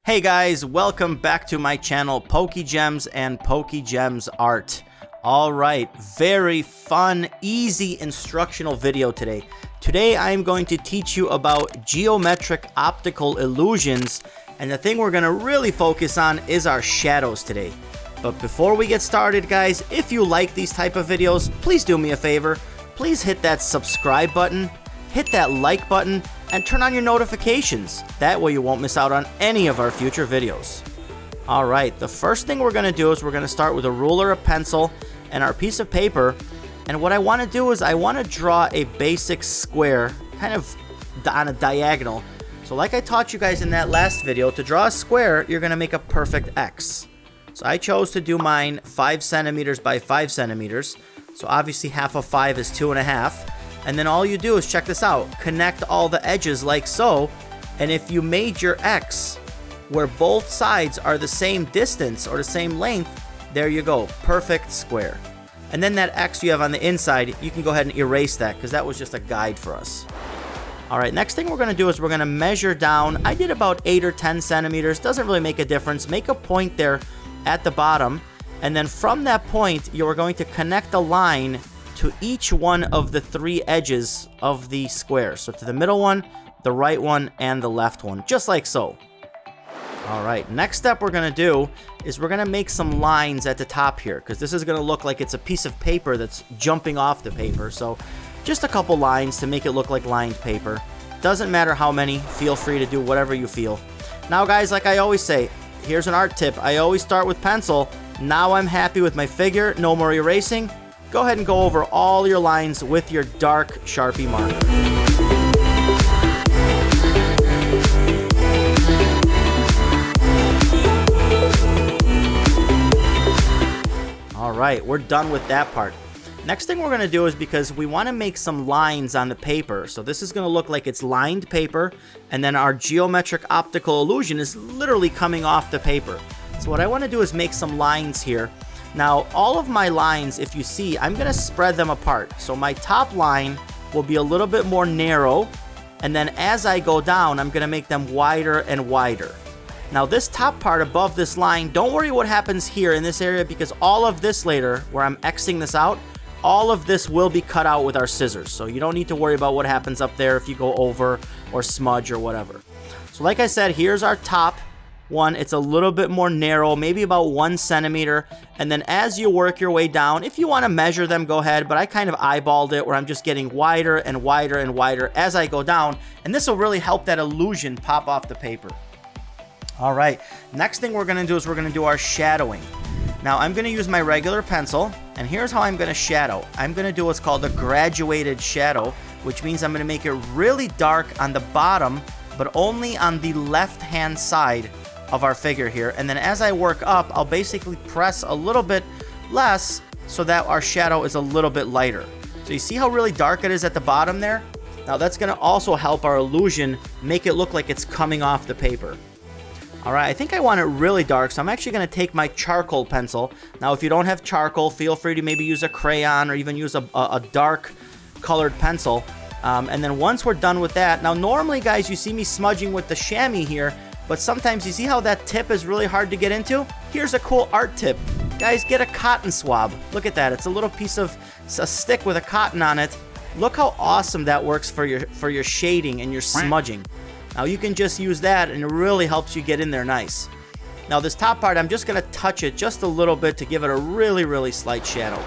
Hey guys, welcome back to my channel, Pokegemz and Pokegemz Art. Alright, very fun, easy instructional video today. Today I am going to teach you about geometric optical illusions, and the thing we're going to really focus on is our shadows today. But before we get started guys, if you like these type of videos, please do me a favor. Please hit that subscribe button, hit that like button, and turn on your notifications. That way you won't miss out on any of our future videos. Alright, the first thing we're going to do is we're going to start with a ruler, a pencil, and our piece of paper. And what I want to do is I want to draw a basic square, kind of on a diagonal. So like I taught you guys in that last video, to draw a square, you're going to make a perfect X. So I chose to do mine 5 centimeters by 5 centimeters. So obviously half of 5 is 2.5. And then all you do is, check this out, connect all the edges like so. And if you made your X where both sides are the same distance or the same length, there you go, perfect square. And then that X you have on the inside, you can go ahead and erase that because that was just a guide for us. Alright, next thing we're going to do is we're going to measure down. I did about 8 or 10 centimeters, doesn't really make a difference. Make a point there at the bottom, and then from that point you are going to connect a line to each one of the 3 edges of the square. So to the middle one, the right one, and the left one, just like so. Alright, next step we're going to do is we're going to make some lines at the top here, because this is going to look like it's a piece of paper that's jumping off the paper. So just a couple lines to make it look like lined paper. Doesn't matter how many, feel free to do whatever you feel. Now guys, like I always say, here's an art tip. I always start with pencil. Now I'm happy with my figure, no more erasing. Go ahead and go over all your lines with your dark Sharpie marker. Alright, we're done with that part. Next thing we're going to do is, because we want to make some lines on the paper, so this is going to look like it's lined paper, and then our geometric optical illusion is literally coming off the paper. So what I want to do is make some lines here. Now, all of my lines, if you see, I'm going to spread them apart. So my top line will be a little bit more narrow, and then as I go down, I'm going to make them wider and wider. Now, this top part above this line, don't worry what happens here in this area, because all of this later, where I'm Xing this out, all of this will be cut out with our scissors. So you don't need to worry about what happens up there if you go over or smudge or whatever. So like I said, here's our top one. It's a little bit more narrow, maybe about 1 centimeter. And then as you work your way down, if you want to measure them, go ahead. But I kind of eyeballed it where I'm just getting wider and wider and wider as I go down. And this will really help that illusion pop off the paper. All right, next thing we're going to do is we're going to do our shadowing. Now I'm going to use my regular pencil, and here's how I'm going to shadow. I'm going to do what's called a graduated shadow, which means I'm going to make it really dark on the bottom, but only on the left-hand side of our figure here. And then as I work up, I'll basically press a little bit less so that our shadow is a little bit lighter. So you see how really dark it is at the bottom there? Now that's going to also help our illusion make it look like it's coming off the paper. Alright, I think I want it really dark, so I'm actually going to take my charcoal pencil. Now if you don't have charcoal, feel free to maybe use a crayon or even use a dark colored pencil. And then once we're done with that, now normally guys, you see me smudging with the chamois here, but sometimes you see how that tip is really hard to get into? Here's a cool art tip. Guys, get a cotton swab. Look at that. It's a little piece of a stick with a cotton on it. Look how awesome that works for your shading and your smudging. Now you can just use that and it really helps you get in there nice. Now this top part, I'm just going to touch it just a little bit to give it a really, really slight shadow.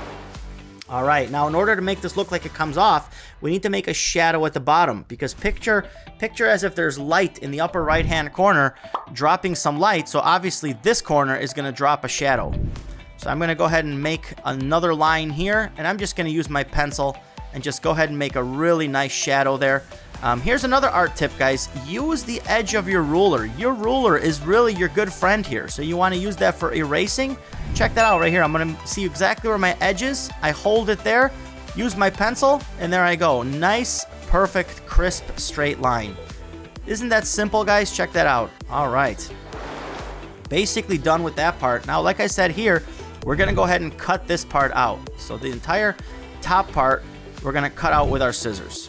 Alright, now in order to make this look like it comes off, we need to make a shadow at the bottom, because picture as if there's light in the upper right hand corner dropping some light, so obviously this corner is going to drop a shadow. So I'm going to go ahead and make another line here, and I'm just going to use my pencil and just go ahead and make a really nice shadow there. Here's another art tip guys, use the edge of your ruler. Your ruler is really your good friend here, so you want to use that for erasing. Check that out right here. I'm going to see exactly where my edge is. I hold it there, use my pencil, and there I go. Nice, perfect, crisp, straight line. Isn't that simple guys? Check that out. Alright, basically done with that part. Now like I said here, we're going to go ahead and cut this part out. So the entire top part we're going to cut out with our scissors.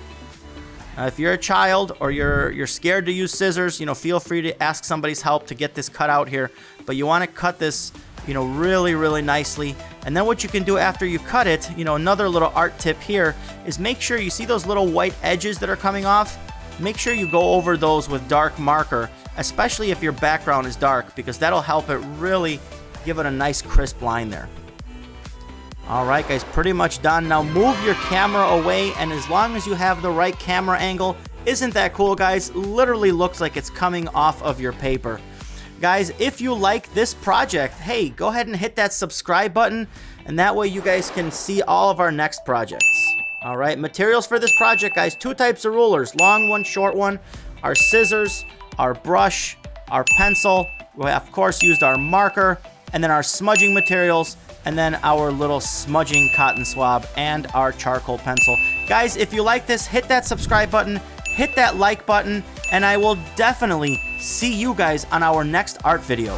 If you're a child or you're scared to use scissors, feel free to ask somebody's help to get this cut out here. But you want to cut this, really, really nicely. And then what you can do after you cut it, another little art tip here is make sure you see those little white edges that are coming off. Make sure you go over those with dark marker, especially if your background is dark, because that'll help it really give it a nice crisp line there. All right, guys, pretty much done. Now move your camera away, and as long as you have the right camera angle, isn't that cool, guys? Literally looks like it's coming off of your paper. Guys, if you like this project, hey, go ahead and hit that subscribe button, and that way you guys can see all of our next projects. All right, materials for this project, guys, 2 types of rulers, long one, short one, our scissors, our brush, our pencil. We, of course, used our marker, and then our smudging materials, and then our little smudging cotton swab, and our charcoal pencil. Guys, if you like this, hit that subscribe button, hit that like button, and I will definitely see you guys on our next art video.